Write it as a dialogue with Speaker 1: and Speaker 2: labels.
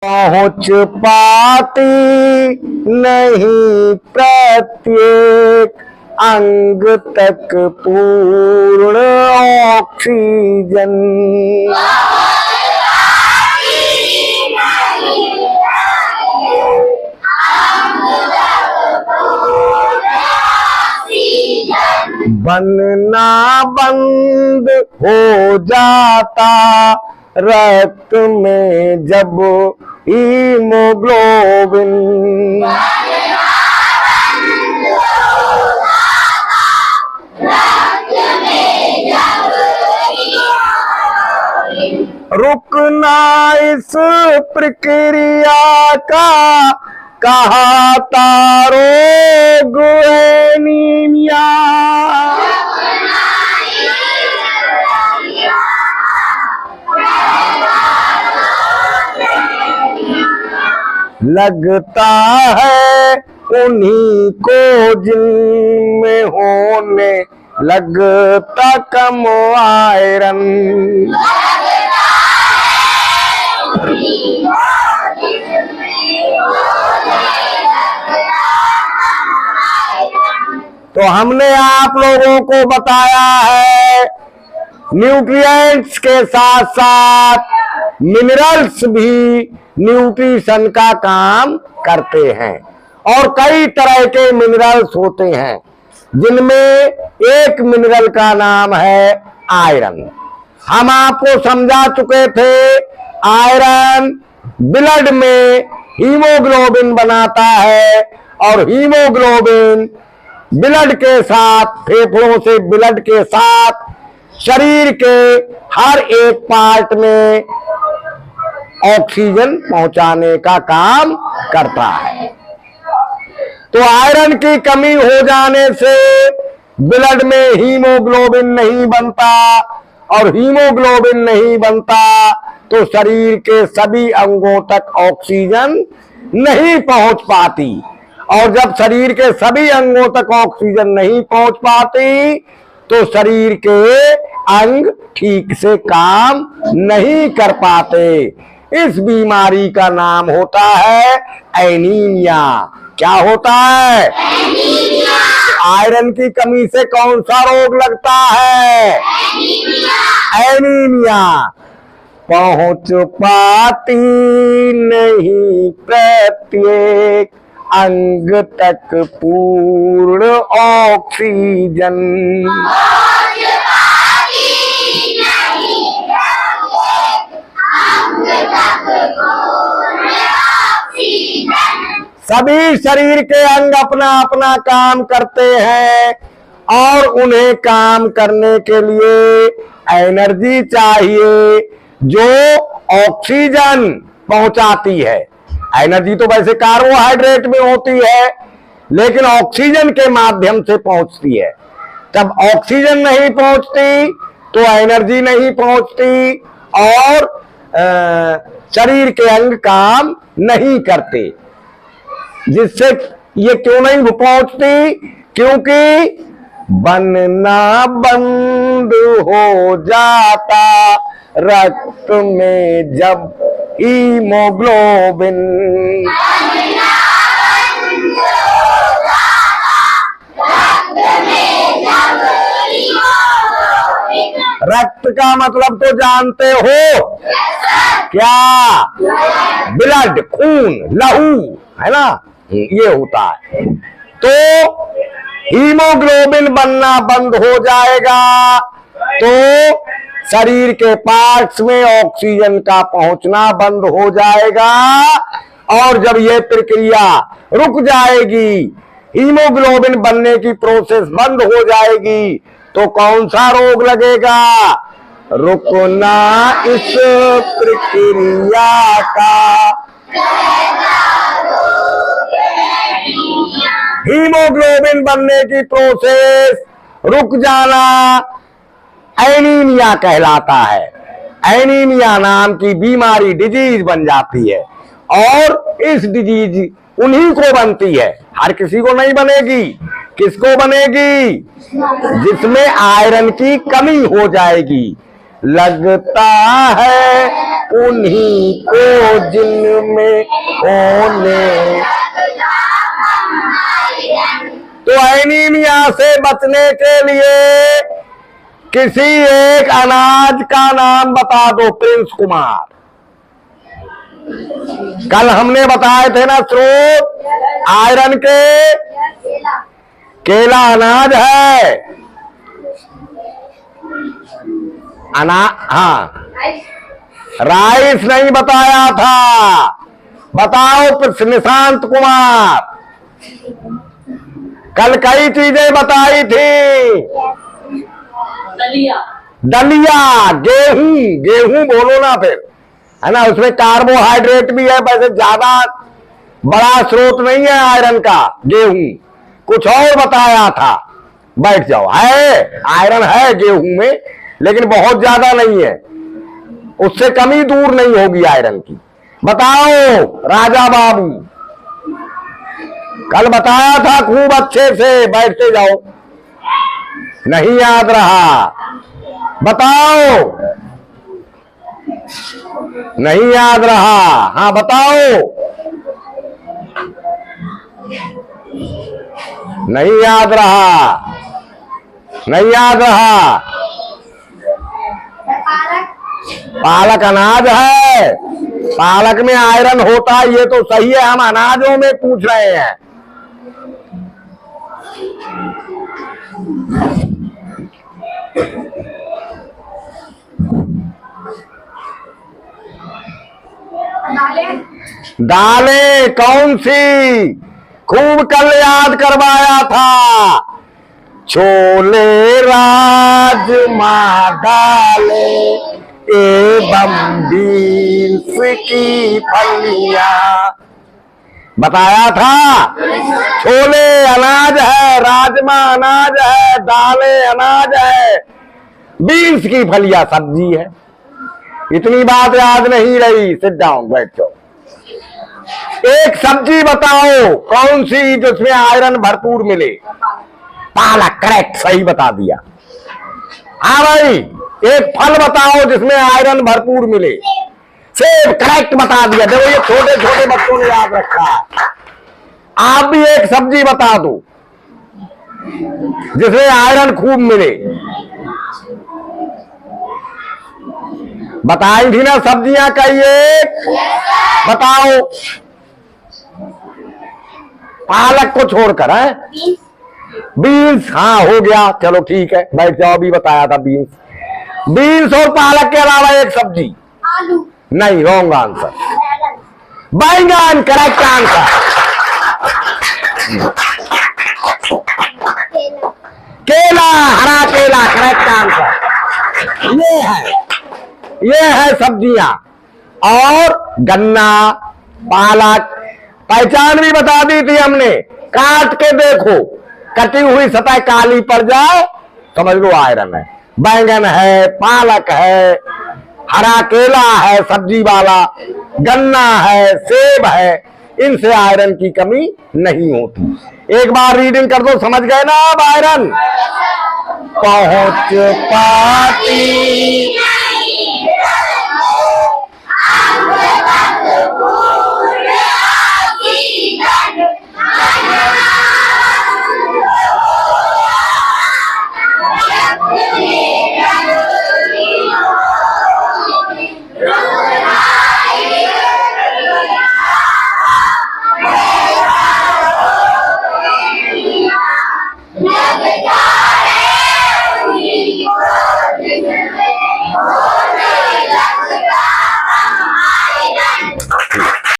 Speaker 1: पहुँच पाती नहीं प्रत्येक अंग तक पूर्ण ऑक्सीजन। बनना बंद हो जाता रक्त में जब हीमोग्लोबिन। रुकना इस प्रक्रिया का कहता रोग एनीमिया। लगता है उन्हीं को जिनमें होने लगता कम आयरन। तो हमने आप लोगों को बताया है न्यूट्रिएंट्स के साथ साथ मिनरल्स भी न्यूट्रिशन का काम करते हैं और कई तरह के मिनरल्स होते हैं जिनमें एक मिनरल का नाम है आयरन। हम आपको समझा चुके थे आयरन ब्लड में हीमोग्लोबिन बनाता है और हीमोग्लोबिन ब्लड के साथ फेफड़ों से ब्लड के साथ शरीर के हर एक पार्ट में ऑक्सीजन पहुंचाने का काम करता है। तो आयरन की कमी हो जाने से ब्लड में हीमोग्लोबिन नहीं बनता और हीमोग्लोबिन नहीं बनता तो शरीर के सभी अंगों तक ऑक्सीजन नहीं पहुंच पाती और जब शरीर के सभी अंगों तक ऑक्सीजन नहीं पहुंच पाती तो शरीर के अंग ठीक से काम नहीं कर पाते। इस बीमारी का नाम होता है एनीमिया। क्या होता है? एनीमिया। आयरन की कमी से कौन सा रोग लगता है? एनीमिया। एनीमिया। पहुंच पाती नहीं प्रत्येक अंग तक पूर्ण ऑक्सीजन। सभी शरीर के अंग अपना अपना काम करते हैं और उन्हें काम करने के लिए एनर्जी चाहिए जो ऑक्सीजन पहुंचाती है। एनर्जी तो वैसे कार्बोहाइड्रेट में होती है लेकिन ऑक्सीजन के माध्यम से पहुंचती है। जब ऑक्सीजन नहीं पहुंचती तो एनर्जी नहीं पहुंचती और शरीर के अंग काम नहीं करते। जिससे ये क्यों नहीं पहुंचती? क्योंकि बनना बंद हो जाता रक्त में जब हीमोग्लोबिन। रक्त का मतलब तो जानते हो क्या? ब्लड, खून, लहू, है ना, ये होता है। तो हीमोग्लोबिन बनना बंद हो जाएगा तो शरीर के पार्ट्स में ऑक्सीजन का पहुंचना बंद हो जाएगा और जब यह प्रक्रिया रुक जाएगी, हीमोग्लोबिन बनने की प्रोसेस बंद हो जाएगी तो कौन सा रोग लगेगा? रुकना इस प्रक्रिया का हीमोग्लोबिन बनने की प्रोसेस रुक जाना एनीमिया कहलाता है। एनीमिया नाम की बीमारी डिजीज बन जाती है और इस डिजीज उन्हीं को बनती है, हर किसी को नहीं बनेगी। किसको बनेगी? जिसमें आयरन की कमी हो जाएगी। लगता है उन्हीं को जिनमें होने। तो एनीमिया से बचने के लिए किसी एक अनाज का नाम बता दो प्रिंस कुमार। कल हमने बताए थे ना स्रोत आयरन के, केला अनाज है, हाँ, राइस नहीं बताया था। बताओ निशांत कुमार, कल कई चीजें बताई थी। दलिया, गेहूं बोलो ना फिर, है ना, उसमें कार्बोहाइड्रेट भी है, वैसे ज्यादा बड़ा स्रोत नहीं है आयरन का गेहूं। कुछ और बताया था, बैठ जाओ, है आयरन है गेहूं में, लेकिन बहुत ज्यादा नहीं है, उससे कमी दूर नहीं होगी आयरन की। बताओ राजा बाबू, कल बताया था खूब अच्छे से, बैठते जाओ, नहीं याद रहा, बताओ, नहीं याद रहा, हाँ बताओ, नहीं याद रहा, नहीं याद रहा। पालक अनाज है, पालक में आयरन होता है, ये तो सही है, हम अनाजों में पूछ रहे हैं। दालें कौन सी? खूब कल याद करवाया था, छोले, राजमा, दालें एवं बीन्स की फलियां। बताया था, छोले अनाज है, राजमा अनाज है, दालें अनाज है, बीन्स की फलियां सब्जी है। इतनी बात याद नहीं रही, सिट डाउन, बैठ जाओ। एक सब्जी बताओ कौन सी जिसमें आयरन भरपूर मिले। पालक, करेक्ट, सही बता दिया। हाँ भाई, एक फल बताओ जिसमें आयरन भरपूर मिले। सेब, करेक्ट बता दिया। देखो ये छोटे छोटे बच्चों ने याद रखा है। आप भी एक सब्जी बता दो जिसमें आयरन खूब मिले। बताई थी ना सब्जियां कई एक, बताओ। पालक को छोड़कर है, बीन्स, हाँ हो गया, चलो ठीक है, बैठ जाओ। अभी बताया था बीन्स। बीन्स और पालक के अलावा एक सब्जी, आलू नहीं, रॉन्ग आंसर। बैंगन, करेक्ट आंसर। केला, हरा केला, करेक्ट आंसर। ये है सब्जियां। और गन्ना, पालक, पहचान भी बता दी थी हमने। काट के देखो, कटी हुई सतह काली पड़ जाए, समझ लो आयरन है। बैंगन है, पालक है, हरा केला है सब्जी वाला, गन्ना है, सेब है, इनसे आयरन की कमी नहीं होती। एक बार रीडिंग कर दो, समझ गए ना आप आयरन? पहुंच पाती